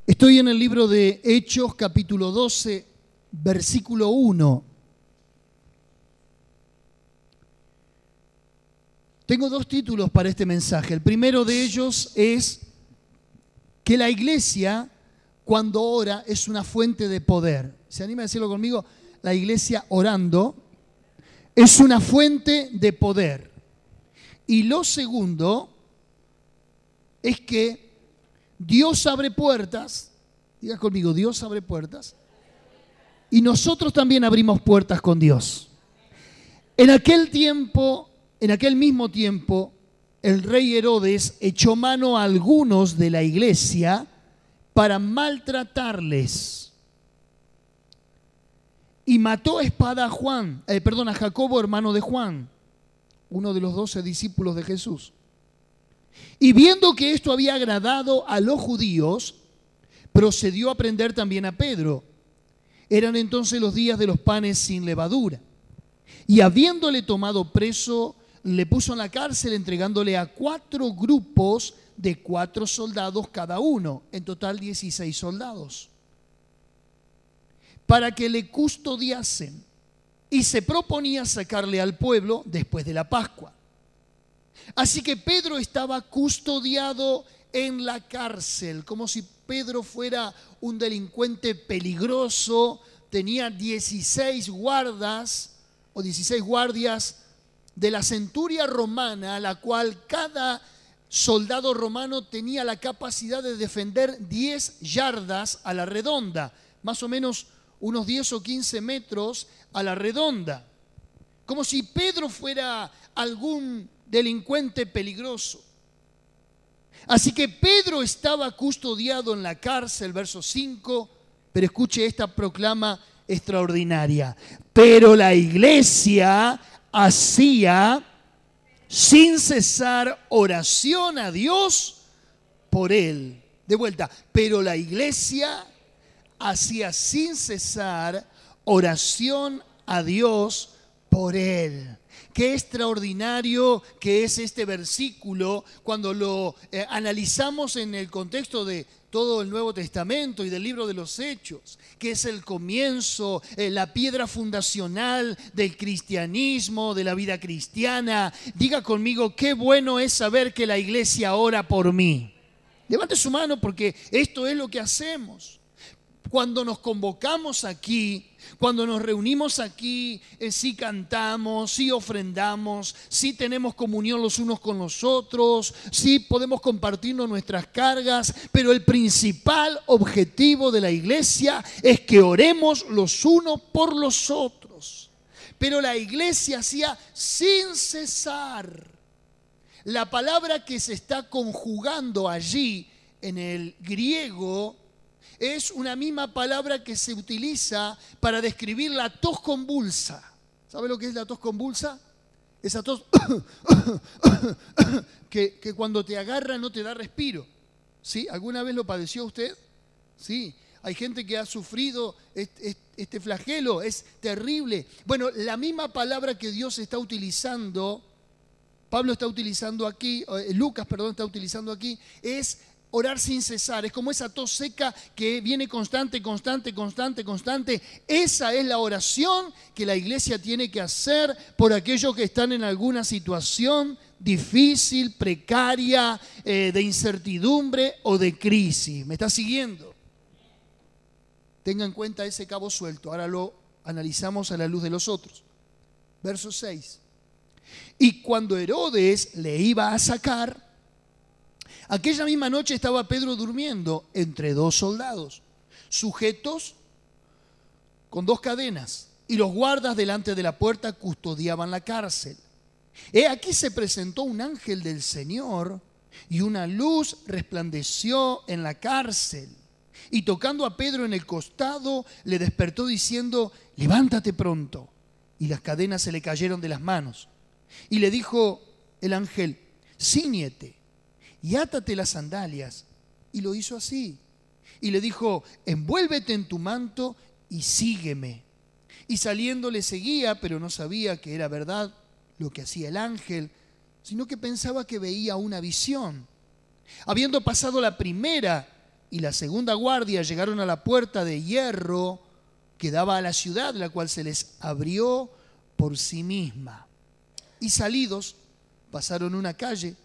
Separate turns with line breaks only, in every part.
Estoy en el libro de Hechos, capítulo 12, versículo 1. Tengo dos títulos para este mensaje. El primero de ellos es que la iglesia, cuando ora, es una fuente de poder. ¿Se anima a decirlo conmigo? La iglesia orando es una fuente de poder. Y lo segundo es que Dios abre puertas. Diga conmigo, Dios abre puertas. Y nosotros también abrimos puertas con Dios. En aquel mismo tiempo, el rey Herodes echó mano a algunos de la iglesia para maltratarles. Y mató a espada a Jacobo, hermano de Juan, uno de los 12 discípulos de Jesús. Y viendo que esto había agradado a los judíos, procedió a prender también a Pedro. Eran entonces los días de los panes sin levadura. Y habiéndole tomado preso, le puso en la cárcel, entregándole a 4 grupos de 4 soldados cada uno, en total 16 soldados, para que le custodiasen. Y se proponía sacarle al pueblo después de la Pascua. Así que Pedro estaba custodiado en la cárcel, como si Pedro fuera un delincuente peligroso. Tenía 16 guardas o 16 guardias de la centuria romana, la cual cada soldado romano tenía la capacidad de defender 10 yardas a la redonda, más o menos unos 10 o 15 metros a la redonda, como si Pedro fuera algún delincuente peligroso. Así que Pedro estaba custodiado en la cárcel, verso 5, pero escuche esta proclama extraordinaria. Pero la iglesia hacía sin cesar oración a Dios por él. De vuelta, pero la iglesia hacía sin cesar oración a Dios por él. Qué extraordinario que es este versículo cuando lo analizamos en el contexto de todo el Nuevo Testamento y del libro de los Hechos, que es el comienzo, la piedra fundacional del cristianismo, de la vida cristiana. Diga conmigo, qué bueno es saber que la iglesia ora por mí. Levante su mano porque esto es lo que hacemos. Cuando nos convocamos aquí, cuando nos reunimos aquí, sí cantamos, sí ofrendamos, sí tenemos comunión los unos con los otros, sí podemos compartirnos nuestras cargas, pero el principal objetivo de la iglesia es que oremos los unos por los otros. Pero la iglesia hacía sin cesar. La palabra que se está conjugando allí en el griego es una misma palabra que se utiliza para describir la tos convulsa. ¿Sabe lo que es la tos convulsa? Esa tos que cuando te agarra no te da respiro. ¿Sí? ¿Alguna vez lo padeció usted? Sí. Hay gente que ha sufrido este flagelo, es terrible. Bueno, la misma palabra que Dios está utilizando, Pablo está utilizando aquí, Lucas, está utilizando aquí, es orar sin cesar. Es como esa tos seca que viene constante. Esa es la oración que la iglesia tiene que hacer por aquellos que están en alguna situación difícil, precaria, de incertidumbre o de crisis. ¿Me está siguiendo? Tenga en cuenta ese cabo suelto. Ahora lo analizamos a la luz de los otros. Verso 6. Y cuando Herodes le iba a sacar, aquella misma noche estaba Pedro durmiendo entre 2 soldados, sujetos con 2 cadenas, y los guardas delante de la puerta custodiaban la cárcel. He aquí se presentó un ángel del Señor, y una luz resplandeció en la cárcel. Y tocando a Pedro en el costado, le despertó diciendo: levántate pronto. Y las cadenas se le cayeron de las manos. Y le dijo el ángel: cíñete y átate las sandalias. Y lo hizo así. Y le dijo: envuélvete en tu manto y sígueme. Y saliendo le seguía, pero no sabía que era verdad lo que hacía el ángel, sino que pensaba que veía una visión. Habiendo pasado la primera y la segunda guardia llegaron a la puerta de hierro que daba a la ciudad, la cual se les abrió por sí misma. Y salidos, pasaron una calle,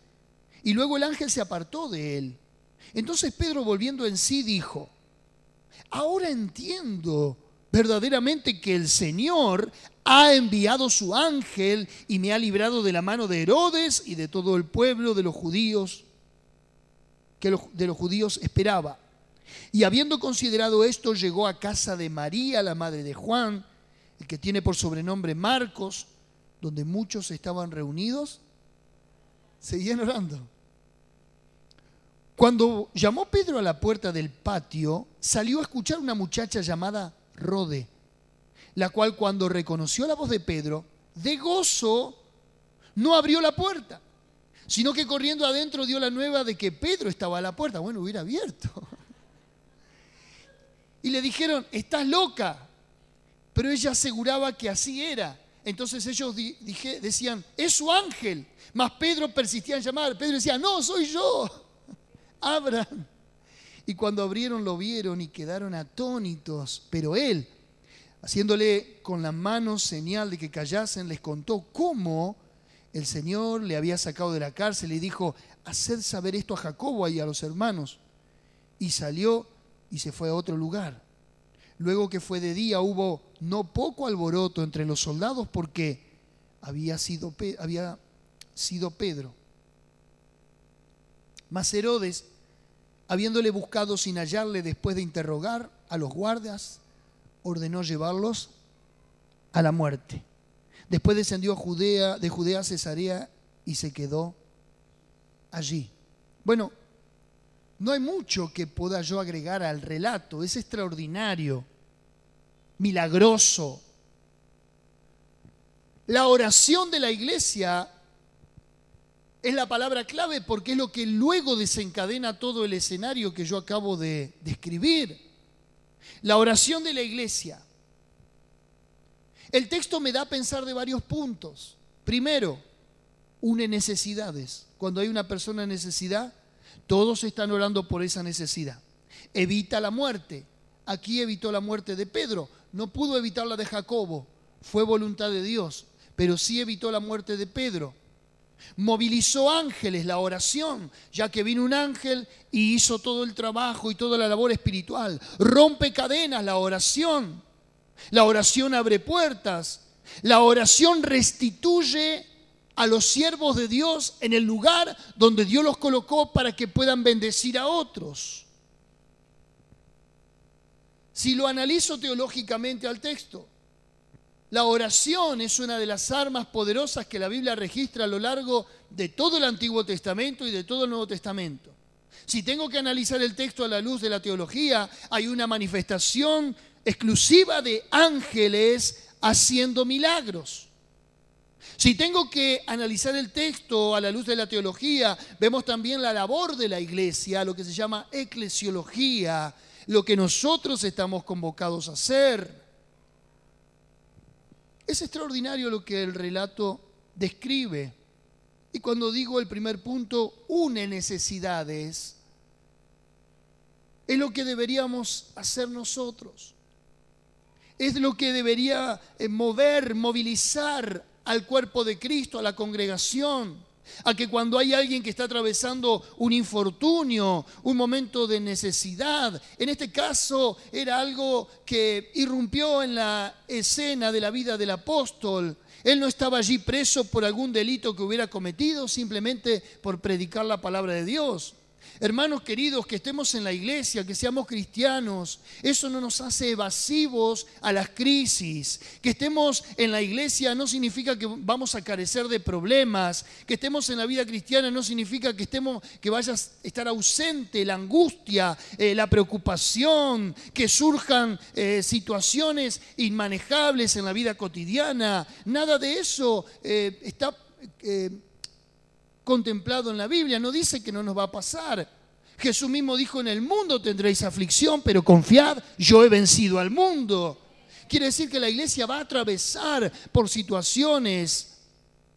y luego el ángel se apartó de él. Entonces Pedro, volviendo en sí, dijo: ahora entiendo verdaderamente que el Señor ha enviado su ángel y me ha librado de la mano de Herodes y de todo el pueblo de los judíos, que de los judíos esperaba. Y habiendo considerado esto, llegó a casa de María, la madre de Juan, el que tiene por sobrenombre Marcos, donde muchos estaban reunidos. Seguían orando. Cuando llamó Pedro a la puerta del patio, salió a escuchar una muchacha llamada Rode, la cual, cuando reconoció la voz de Pedro, de gozo no abrió la puerta, sino que corriendo adentro dio la nueva de que Pedro estaba a la puerta. Bueno, hubiera abierto. Y le dijeron: estás loca. Pero ella aseguraba que así era. Entonces ellos decían: es su ángel. Mas Pedro persistía en llamar. Pedro decía: no, soy yo. Abran. Y cuando abrieron, lo vieron y quedaron atónitos. Pero él, haciéndole con la mano señal de que callasen, les contó cómo el Señor le había sacado de la cárcel y dijo: haced saber esto a Jacobo y a los hermanos. Y salió y se fue a otro lugar. Luego que fue de día, hubo no poco alboroto entre los soldados, porque había sido Pedro. Mas Herodes, habiéndole buscado sin hallarle, después de interrogar a los guardias, ordenó llevarlos a la muerte. Después descendió de Judea a Cesarea y se quedó allí. Bueno, no hay mucho que pueda yo agregar al relato. Es extraordinario, milagroso. La oración de la iglesia es la palabra clave, porque es lo que luego desencadena todo el escenario que yo acabo de describir. La oración de la iglesia. El texto me da a pensar de varios puntos. Primero, une necesidades. Cuando hay una persona en necesidad, todos están orando por esa necesidad. Evita la muerte. Aquí evitó la muerte de Pedro. No pudo evitar la de Jacobo. Fue voluntad de Dios. Pero sí evitó la muerte de Pedro. Movilizó ángeles, la oración, ya que vino un ángel y hizo todo el trabajo y toda la labor espiritual. Rompe cadenas, la oración. La oración abre puertas. La oración restituye a los siervos de Dios en el lugar donde Dios los colocó para que puedan bendecir a otros. Si lo analizo teológicamente al texto, la oración es una de las armas poderosas que la Biblia registra a lo largo de todo el Antiguo Testamento y de todo el Nuevo Testamento. Si tengo que analizar el texto a la luz de la teología, hay una manifestación exclusiva de ángeles haciendo milagros. Si tengo que analizar el texto a la luz de la teología, vemos también la labor de la iglesia, lo que se llama eclesiología, lo que nosotros estamos convocados a hacer. Es extraordinario lo que el relato describe. Y cuando digo el primer punto, une necesidades, es lo que deberíamos hacer nosotros. Es lo que debería movilizar al cuerpo de Cristo, a la congregación, a que cuando hay alguien que está atravesando un infortunio, un momento de necesidad, en este caso era algo que irrumpió en la escena de la vida del apóstol. Él no estaba allí preso por algún delito que hubiera cometido, simplemente por predicar la palabra de Dios. Hermanos queridos, que estemos en la iglesia, que seamos cristianos, eso no nos hace evasivos a las crisis. Que estemos en la iglesia no significa que vamos a carecer de problemas. Que estemos en la vida cristiana no significa que vaya a estar ausente la angustia, la preocupación, que surjan situaciones inmanejables en la vida cotidiana. Nada de eso está contemplado en la Biblia. No dice que no nos va a pasar. Jesús mismo dijo: en el mundo tendréis aflicción, pero confiad, yo he vencido al mundo. Quiere decir que la iglesia va a atravesar por situaciones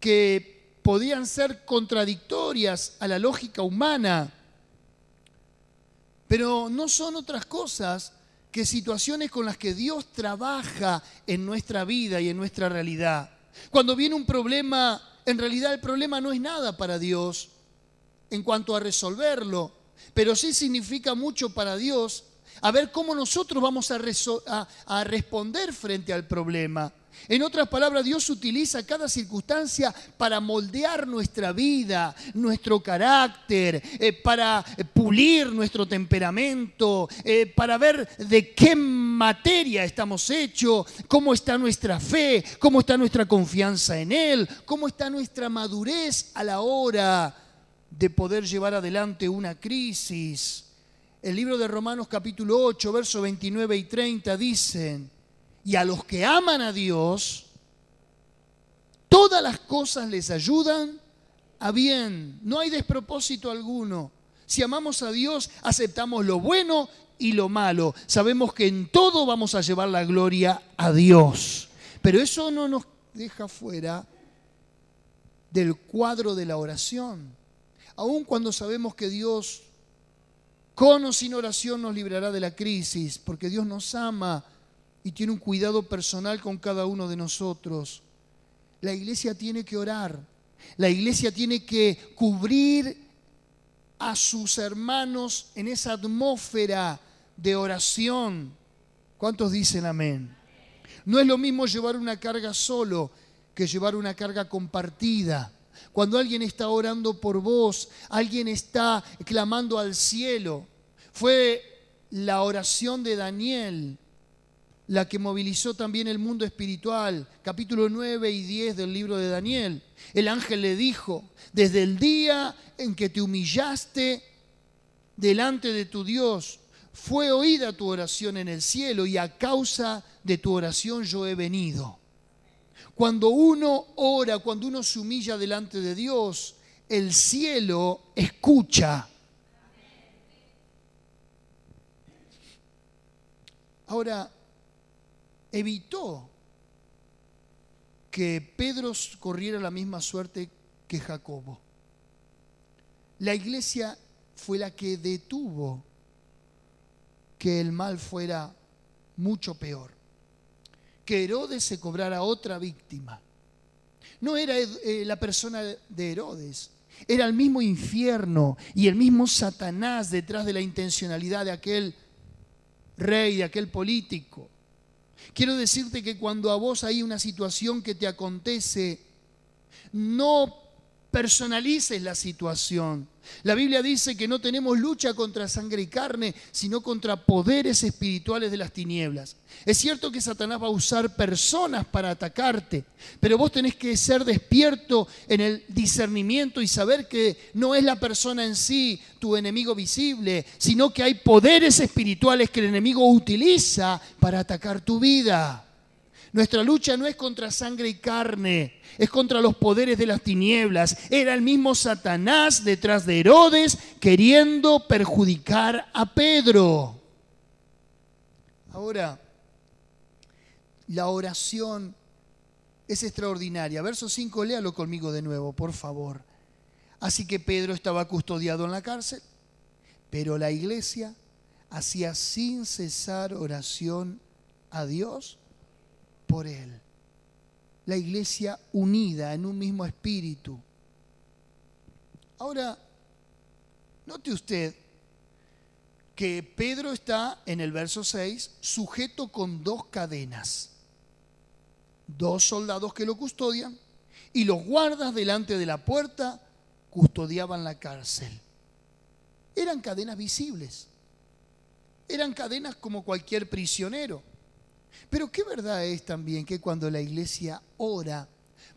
que podían ser contradictorias a la lógica humana. Pero no son otras cosas que situaciones con las que Dios trabaja en nuestra vida y en nuestra realidad. Cuando viene un problema, en realidad el problema no es nada para Dios en cuanto a resolverlo, pero sí significa mucho para Dios a ver cómo nosotros vamos a responder frente al problema. En otras palabras, Dios utiliza cada circunstancia para moldear nuestra vida, nuestro carácter, para pulir nuestro temperamento, para ver de qué materia estamos hechos, cómo está nuestra fe, cómo está nuestra confianza en Él, cómo está nuestra madurez a la hora de poder llevar adelante una crisis. El libro de Romanos capítulo 8, versos 29 y 30 dicen: y a los que aman a Dios, todas las cosas les ayudan a bien. No hay despropósito alguno. Si amamos a Dios, aceptamos lo bueno y lo malo. Sabemos que en todo vamos a llevar la gloria a Dios. Pero eso no nos deja fuera del cuadro de la oración. Aun cuando sabemos que Dios, con o sin oración, nos librará de la crisis, porque Dios nos ama y tiene un cuidado personal con cada uno de nosotros. La iglesia tiene que orar. La iglesia tiene que cubrir a sus hermanos en esa atmósfera de oración. ¿Cuántos dicen amén? No es lo mismo llevar una carga solo que llevar una carga compartida. Cuando alguien está orando por vos, alguien está clamando al cielo. Fue la oración de Daniel la que movilizó también el mundo espiritual. Capítulo 9 y 10 del libro de Daniel. El ángel le dijo: desde el día en que te humillaste delante de tu Dios, fue oída tu oración en el cielo, y a causa de tu oración yo he venido. Cuando uno ora, cuando uno se humilla delante de Dios, el cielo escucha. Ahora, evitó que Pedro corriera la misma suerte que Jacobo. La iglesia fue la que detuvo que el mal fuera mucho peor, que Herodes se cobrara otra víctima. No era la persona de Herodes, era el mismo infierno y el mismo Satanás detrás de la intencionalidad de aquel rey, de aquel político. Quiero decirte que cuando a vos hay una situación que te acontece, no personalices la situación. La Biblia dice que no tenemos lucha contra sangre y carne, sino contra poderes espirituales de las tinieblas. Es cierto que Satanás va a usar personas para atacarte, pero vos tenés que ser despierto en el discernimiento y saber que no es la persona en sí tu enemigo visible, sino que hay poderes espirituales que el enemigo utiliza para atacar tu vida. Nuestra lucha no es contra sangre y carne, es contra los poderes de las tinieblas. Era el mismo Satanás detrás de Herodes queriendo perjudicar a Pedro. Ahora, la oración es extraordinaria. Verso 5, léalo conmigo de nuevo, por favor. Así que Pedro estaba custodiado en la cárcel, pero la iglesia hacía sin cesar oración a Dios por él. La iglesia unida en un mismo espíritu. Ahora, note usted que Pedro está en el verso 6 sujeto con 2 cadenas. 2 soldados que lo custodian y los guardas delante de la puerta custodiaban la cárcel. Eran cadenas visibles. Eran cadenas como cualquier prisionero. Pero qué verdad es también que cuando la iglesia ora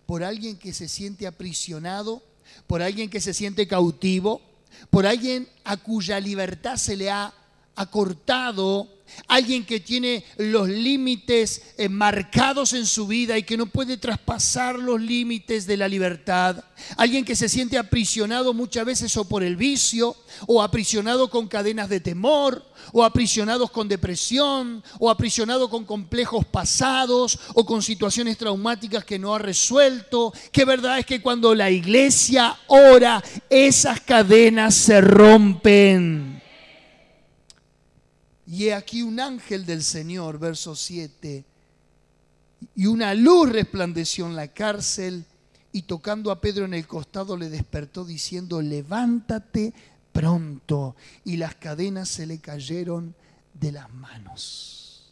por alguien que se siente aprisionado, por alguien que se siente cautivo, por alguien a cuya libertad se le ha acortado, alguien que tiene los límites marcados en su vida y que no puede traspasar los límites de la libertad, alguien que se siente aprisionado muchas veces o por el vicio, o aprisionado con cadenas de temor, o aprisionados con depresión, o aprisionado con complejos pasados, o con situaciones traumáticas que no ha resuelto. Qué verdad es que cuando la iglesia ora, esas cadenas se rompen. Y he aquí un ángel del Señor, verso 7, y una luz resplandeció en la cárcel, y tocando a Pedro en el costado le despertó diciendo: levántate pronto. Y las cadenas se le cayeron de las manos.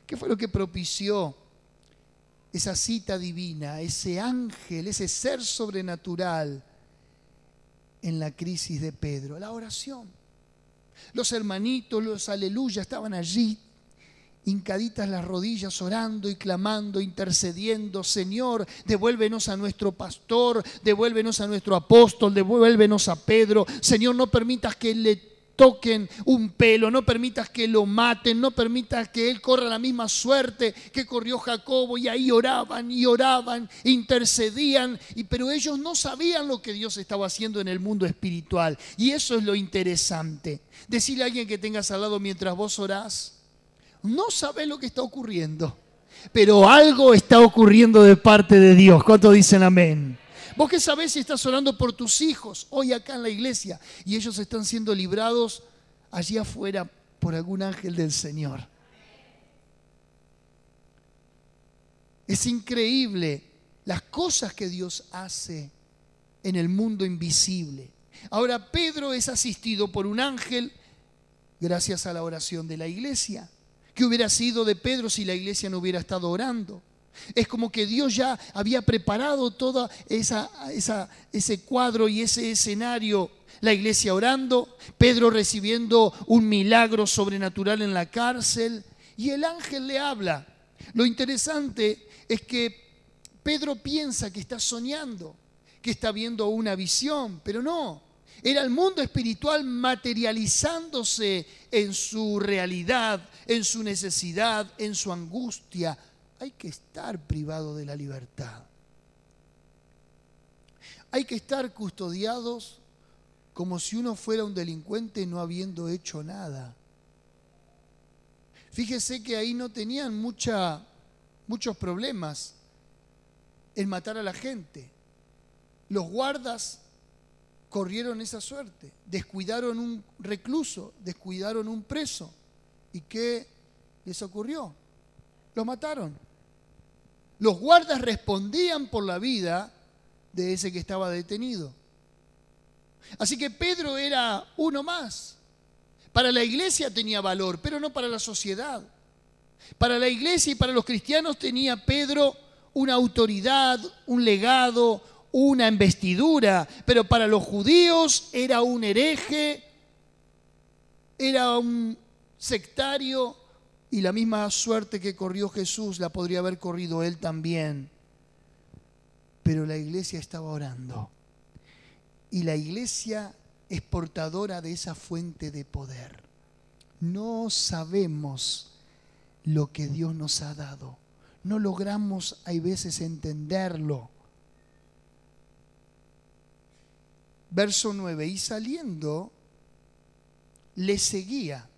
¿Qué fue lo que propició esa cita divina, ese ángel, ese ser sobrenatural en la crisis de Pedro? La oración. Los hermanitos, los aleluyas estaban allí, hincaditas las rodillas, orando y clamando, intercediendo: Señor, devuélvenos a nuestro pastor, devuélvenos a nuestro apóstol, devuélvenos a Pedro. Señor, no permitas que le toquen un pelo, no permitas que lo maten, no permitas que él corra la misma suerte que corrió Jacobo. Y ahí oraban y oraban, intercedían, pero ellos no sabían lo que Dios estaba haciendo en el mundo espiritual. Y eso es lo interesante. Decirle a alguien que tengas al lado mientras vos orás: no sabés lo que está ocurriendo, pero algo está ocurriendo de parte de Dios. ¿Cuántos dicen amén? Vos que sabés si estás orando por tus hijos hoy acá en la iglesia y ellos están siendo librados allí afuera por algún ángel del Señor. Es increíble las cosas que Dios hace en el mundo invisible. Ahora, Pedro es asistido por un ángel gracias a la oración de la iglesia. ¿Qué hubiera sido de Pedro si la iglesia no hubiera estado orando? Es como que Dios ya había preparado todo ese cuadro y ese escenario. La iglesia orando, Pedro recibiendo un milagro sobrenatural en la cárcel, y el ángel le habla. Lo interesante es que Pedro piensa que está soñando, que está viendo una visión, pero no. Era el mundo espiritual materializándose en su realidad, en su necesidad, en su angustia. Hay que estar privado de la libertad. Hay que estar custodiados como si uno fuera un delincuente no habiendo hecho nada. Fíjese que ahí no tenían muchos problemas en matar a la gente. Los guardas corrieron esa suerte, descuidaron un recluso, descuidaron un preso. ¿Y qué les ocurrió? Los mataron. Los guardas respondían por la vida de ese que estaba detenido. Así que Pedro era uno más. Para la iglesia tenía valor, pero no para la sociedad. Para la iglesia y para los cristianos tenía Pedro una autoridad, un legado, una investidura, pero para los judíos era un hereje, era un sectario, y la misma suerte que corrió Jesús la podría haber corrido él también. Pero la iglesia estaba orando, y la iglesia es portadora de esa fuente de poder. No sabemos lo que Dios nos ha dado, no logramos hay veces entenderlo. Verso 9, y saliendo le seguía,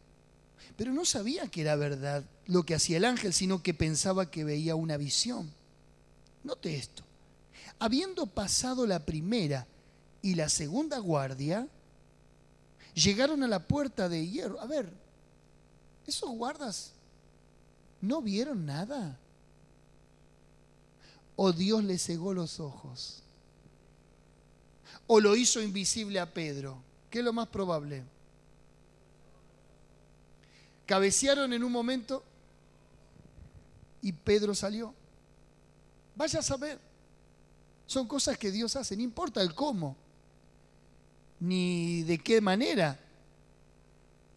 pero no sabía que era verdad lo que hacía el ángel, sino que pensaba que veía una visión. Note esto: habiendo pasado la primera y la segunda guardia, llegaron a la puerta de hierro. A ver, ¿esos guardas no vieron nada? ¿O Dios le cegó los ojos? ¿O lo hizo invisible a Pedro? ¿Qué es lo más probable? Cabecearon en un momento y Pedro salió. Vaya a saber. Son cosas que Dios hace, no importa el cómo, ni de qué manera.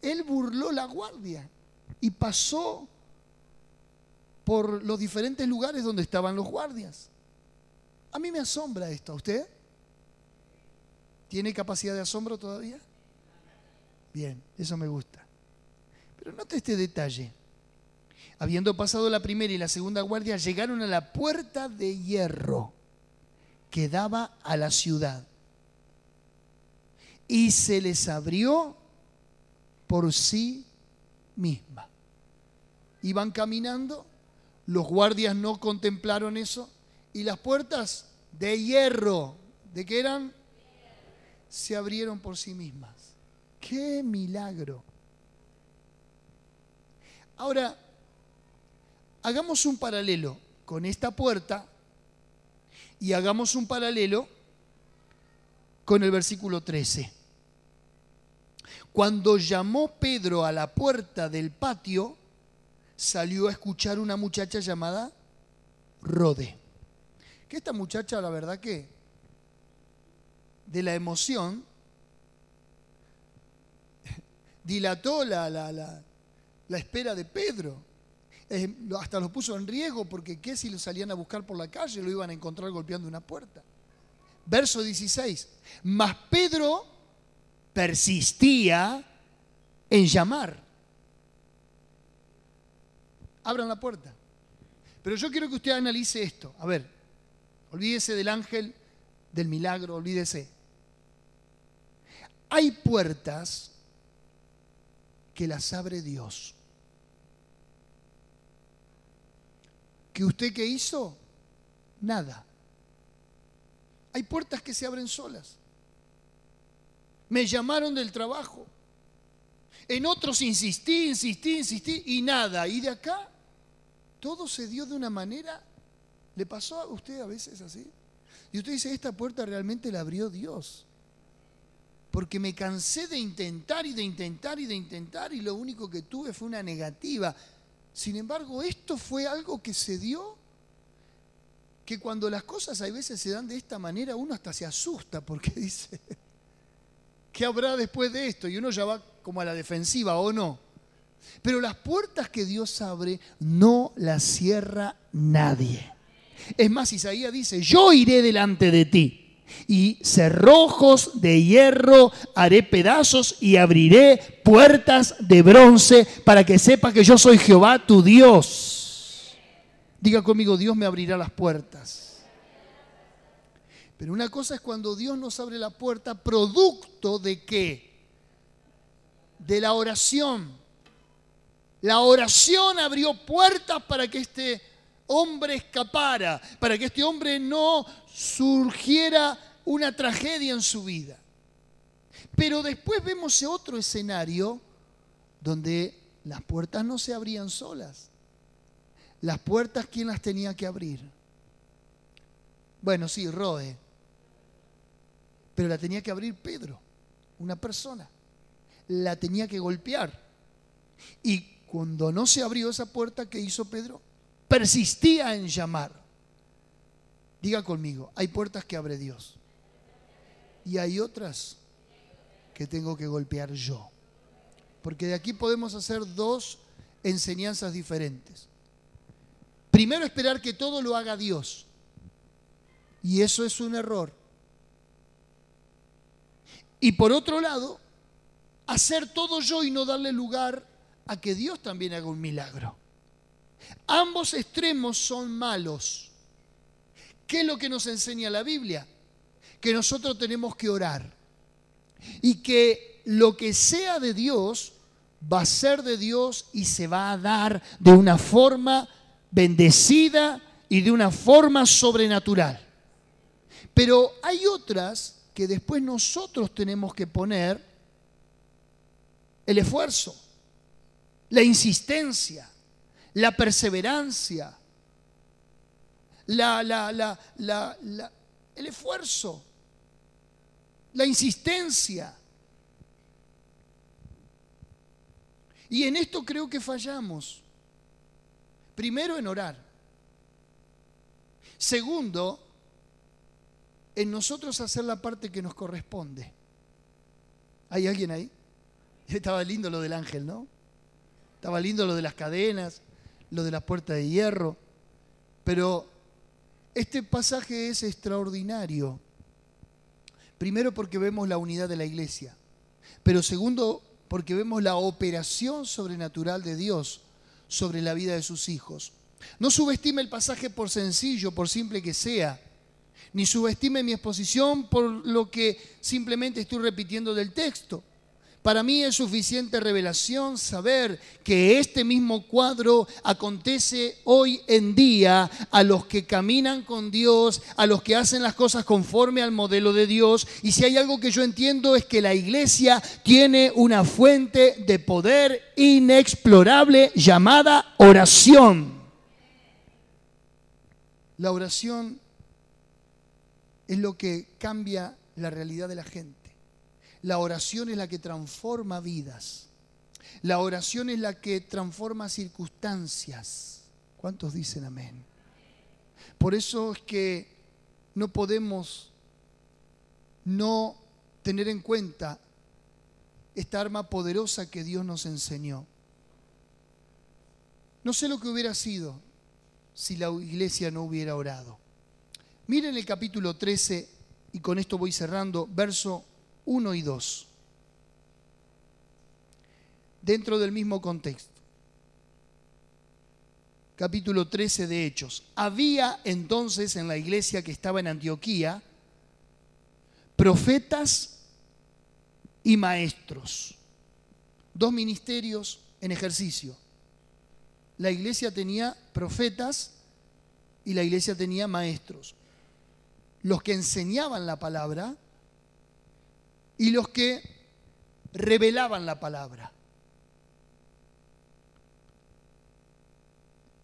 Él burló la guardia y pasó por los diferentes lugares donde estaban los guardias. A mí me asombra esto. ¿A usted? ¿Tiene capacidad de asombro todavía? Bien, eso me gusta. Pero note este detalle. Habiendo pasado la primera y la segunda guardia, llegaron a la puerta de hierro que daba a la ciudad, y se les abrió por sí misma. Iban caminando, los guardias no contemplaron eso, y las puertas de hierro, ¿de qué eran? Se abrieron por sí mismas. ¡Qué milagro! Ahora, hagamos un paralelo con esta puerta y hagamos un paralelo con el versículo 13. Cuando llamó Pedro a la puerta del patio, salió a escuchar una muchacha llamada Rode. Que esta muchacha, la verdad que, de la emoción, dilató la espera de Pedro. Hasta lo puso en riesgo porque ¿qué si lo salían a buscar por la calle? Lo iban a encontrar golpeando una puerta. Verso 16. Mas Pedro persistía en llamar. Abran la puerta. Pero yo quiero que usted analice esto. A ver, olvídese del ángel, del milagro, olvídese. Hay puertas que las abre Dios. ¿Que usted qué hizo? Nada. Hay puertas que se abren solas. Me llamaron del trabajo. En otros insistí y nada. Y de acá todo se dio de una manera. ¿Le pasó a usted a veces así? Y usted dice, esta puerta realmente la abrió Dios. Porque me cansé de intentar y lo único que tuve fue una negativa. Sin embargo, esto fue algo que se dio, que cuando las cosas a veces se dan de esta manera, uno hasta se asusta porque dice, ¿qué habrá después de esto? Y uno ya va como a la defensiva, ¿o no? Pero las puertas que Dios abre no las cierra nadie. Es más, Isaías dice, yo iré delante de ti y cerrojos de hierro haré pedazos y abriré puertas de bronce para que sepas que yo soy Jehová tu Dios. Diga conmigo, Dios me abrirá las puertas. Pero una cosa es cuando Dios nos abre la puerta, producto de ¿qué? De la oración. La oración abrió puertas para que este hombre escapara, para que este hombre no surgiera una tragedia en su vida. Pero después vemos otro escenario donde las puertas no se abrían solas. Las puertas, ¿quién las tenía que abrir? Bueno, sí, Rode. Pero la tenía que abrir Pedro, una persona. La tenía que golpear. Y cuando no se abrió esa puerta, ¿qué hizo Pedro? Persistía en llamar. Diga conmigo, hay puertas que abre Dios. Y hay otras que tengo que golpear yo. Porque de aquí podemos hacer dos enseñanzas diferentes. Primero, esperar que todo lo haga Dios. Y eso es un error. Y por otro lado, hacer todo yo y no darle lugar a que Dios también haga un milagro. Ambos extremos son malos. ¿Qué es lo que nos enseña la Biblia? Que nosotros tenemos que orar. Y que lo que sea de Dios va a ser de Dios y se va a dar de una forma bendecida y de una forma sobrenatural. Pero hay otras que después nosotros tenemos que poner el esfuerzo, la insistencia, la perseverancia, el esfuerzo, la insistencia. Y en esto creo que fallamos. Primero, en orar. Segundo, en nosotros hacer la parte que nos corresponde. ¿Hay alguien ahí? Estaba lindo lo del ángel, ¿no? Estaba lindo lo de las cadenas, lo de las puertas de hierro. Pero este pasaje es extraordinario. Primero porque vemos la unidad de la iglesia. Pero segundo, porque vemos la operación sobrenatural de Dios sobre la vida de sus hijos. No subestime el pasaje por sencillo, por simple que sea. Ni subestime mi exposición por lo que simplemente estoy repitiendo del texto. Para mí es suficiente revelación saber que este mismo cuadro acontece hoy en día a los que caminan con Dios, a los que hacen las cosas conforme al modelo de Dios. Y si hay algo que yo entiendo es que la iglesia tiene una fuente de poder inexplorable llamada oración. La oración es lo que cambia la realidad de la gente. La oración es la que transforma vidas. La oración es la que transforma circunstancias. ¿Cuántos dicen amén? Por eso es que no podemos no tener en cuenta esta arma poderosa que Dios nos enseñó. No sé lo que hubiera sido si la iglesia no hubiera orado. Miren el capítulo 13, y con esto voy cerrando, verso 1 y 2. Dentro del mismo contexto. Capítulo 13 de Hechos. Había entonces en la iglesia que estaba en Antioquía profetas y maestros. Dos ministerios en ejercicio. La iglesia tenía profetas y la iglesia tenía maestros. Los que enseñaban la palabra y los que revelaban la palabra.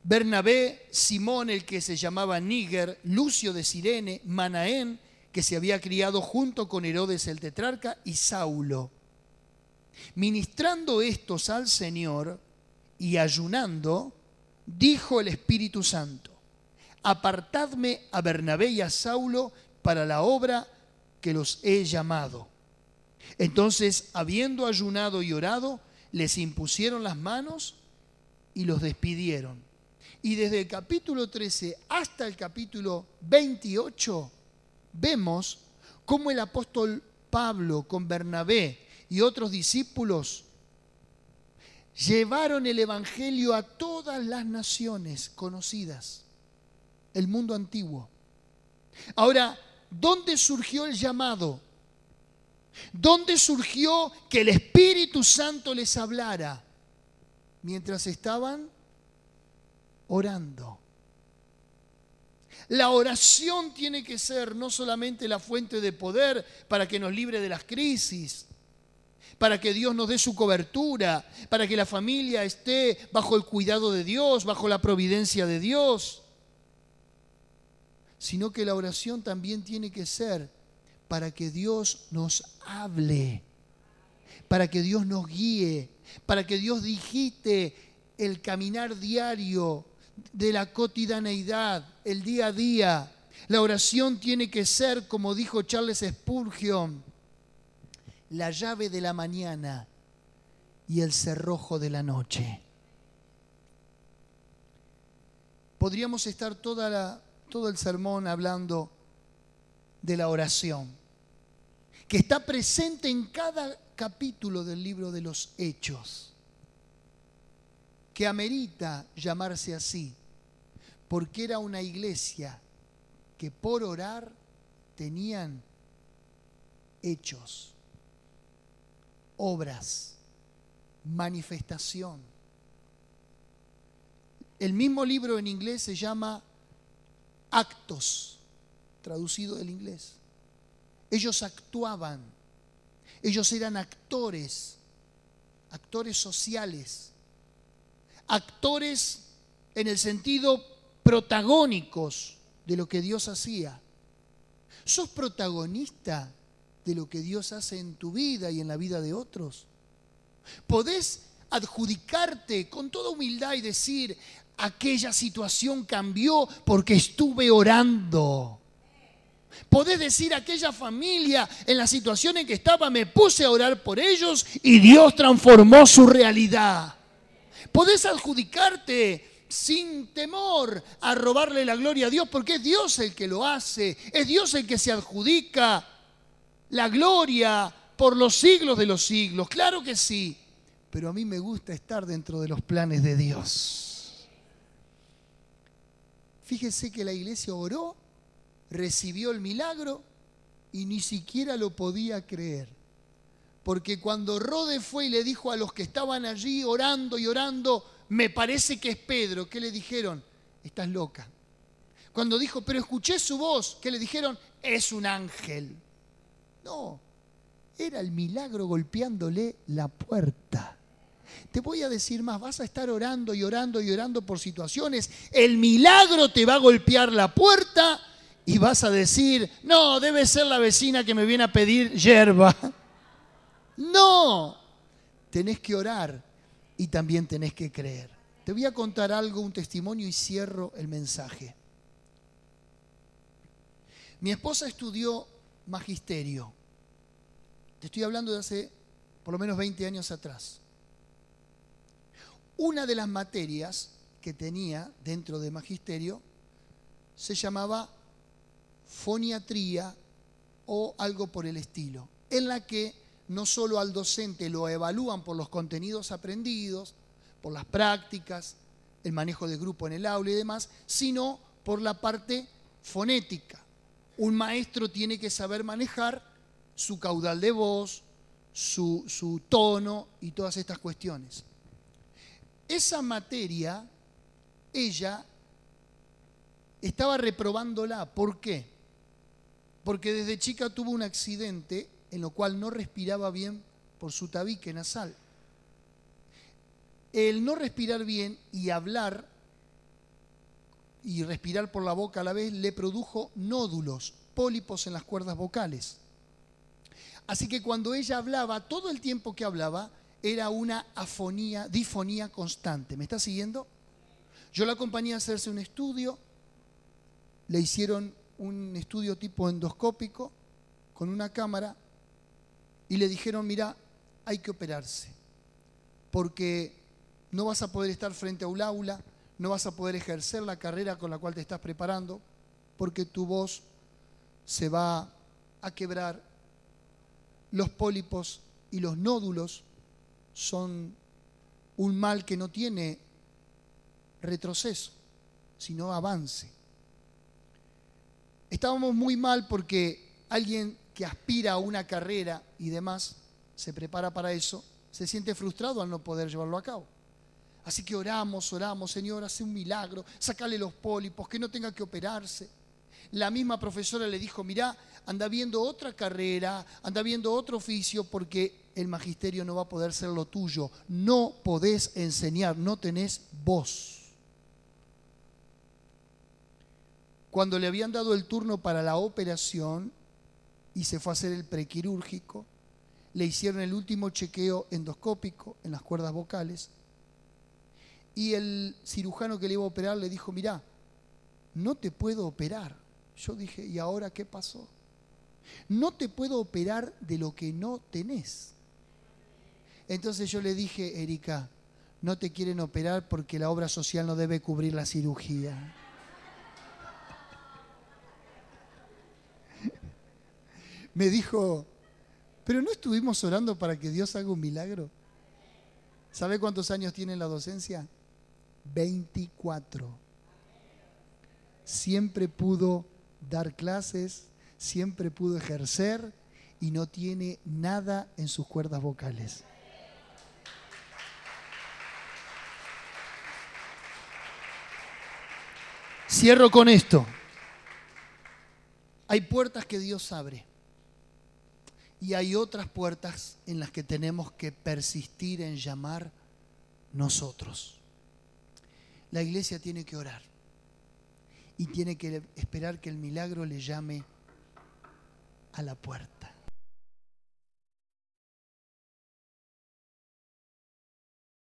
Bernabé, Simón, el que se llamaba Níger, Lucio de Cirene, Manaén, que se había criado junto con Herodes el tetrarca, y Saulo. Ministrando estos al Señor y ayunando, dijo el Espíritu Santo: apartadme a Bernabé y a Saulo para la obra que los he llamado. Entonces, habiendo ayunado y orado, les impusieron las manos y los despidieron. Y desde el capítulo 13 hasta el capítulo 28, vemos cómo el apóstol Pablo con Bernabé y otros discípulos llevaron el evangelio a todas las naciones conocidas, el mundo antiguo. Ahora, ¿dónde surgió el llamado? ¿Dónde surgió que el Espíritu Santo les hablara? Mientras estaban orando. La oración tiene que ser no solamente la fuente de poder para que nos libre de las crisis, para que Dios nos dé su cobertura, para que la familia esté bajo el cuidado de Dios, bajo la providencia de Dios, sino que la oración también tiene que ser para que Dios nos hable, para que Dios nos guíe, para que Dios digite el caminar diario de la cotidianeidad, el día a día. La oración tiene que ser, como dijo Charles Spurgeon, la llave de la mañana y el cerrojo de la noche. Podríamos estar todo el sermón hablando de la oración, que está presente en cada capítulo del libro de los Hechos, que amerita llamarse así, porque era una iglesia que por orar tenían hechos, obras, manifestación. El mismo libro en inglés se llama Actos, traducido del inglés. Ellos actuaban, ellos eran actores sociales, actores en el sentido protagónicos de lo que Dios hacía. ¿Sos protagonista de lo que Dios hace en tu vida y en la vida de otros? ¿Podés adjudicarte con toda humildad y decir: aquella situación cambió porque estuve orando? Podés decir: aquella familia en la situación en que estaba, me puse a orar por ellos y Dios transformó su realidad. Podés adjudicarte sin temor a robarle la gloria a Dios, porque es Dios el que lo hace, es Dios el que se adjudica la gloria por los siglos de los siglos. Claro que sí, pero a mí me gusta estar dentro de los planes de Dios. Fíjese que la iglesia oró, recibió el milagro y ni siquiera lo podía creer. porque cuando Rode fue y le dijo a los que estaban allí orando y orando, me parece que es Pedro, ¿qué le dijeron? Estás loca. Cuando dijo, pero escuché su voz, ¿qué le dijeron? Es un ángel. No, era el milagro golpeándole la puerta. Te voy a decir más, vas a estar orando y orando y orando por situaciones, el milagro te va a golpear la puerta y vas a decir, no, debe ser la vecina que me viene a pedir yerba. No, tenés que orar y también tenés que creer. Te voy a contar algo, un testimonio y cierro el mensaje. Mi esposa estudió magisterio. Te estoy hablando de hace por lo menos 20 años atrás. Una de las materias que tenía dentro de magisterio se llamaba foniatría o algo por el estilo, en la que no solo al docente lo evalúan por los contenidos aprendidos, por las prácticas, el manejo de grupo en el aula y demás, sino por la parte fonética. Un maestro tiene que saber manejar su caudal de voz, su tono y todas estas cuestiones. Esa materia, ella estaba reprobándola. ¿Por qué? Porque desde chica tuvo un accidente en lo cual no respiraba bien por su tabique nasal. El no respirar bien y hablar y respirar por la boca a la vez le produjo nódulos, pólipos en las cuerdas vocales. Así que cuando ella hablaba, todo el tiempo que hablaba, era una afonía, difonía constante. ¿Me está siguiendo? Yo la acompañé a hacerse un estudio, le hicieron un estudio tipo endoscópico con una cámara y le dijeron, mira, hay que operarse, porque no vas a poder estar frente a un aula, no vas a poder ejercer la carrera con la cual te estás preparando, porque tu voz se va a quebrar, los pólipos y los nódulos son un mal que no tiene retroceso, sino avance. Estábamos muy mal porque alguien que aspira a una carrera y demás, se prepara para eso, se siente frustrado al no poder llevarlo a cabo. Así que oramos, Señor, hace un milagro, sácale los pólipos, que no tenga que operarse. La misma profesora le dijo, mirá, anda viendo otra carrera, anda viendo otro oficio, porque el magisterio no va a poder ser lo tuyo. No podés enseñar, no tenés voz. Cuando le habían dado el turno para la operación y se fue a hacer el prequirúrgico, le hicieron el último chequeo endoscópico en las cuerdas vocales y el cirujano que le iba a operar le dijo, mirá, no te puedo operar. Yo dije, ¿y ahora qué pasó? No te puedo operar de lo que no tenés. Entonces yo le dije, Erika, no te quieren operar porque la obra social no debe cubrir la cirugía. Me dijo, pero ¿no estuvimos orando para que Dios haga un milagro? ¿Sabe cuántos años tiene la docencia? 24. Siempre pudo dar clases, siempre pudo ejercer y no tiene nada en sus cuerdas vocales. Cierro con esto. Hay puertas que Dios abre y hay otras puertas en las que tenemos que persistir en llamar nosotros. La iglesia tiene que orar y tiene que esperar que el milagro le llame a la puerta.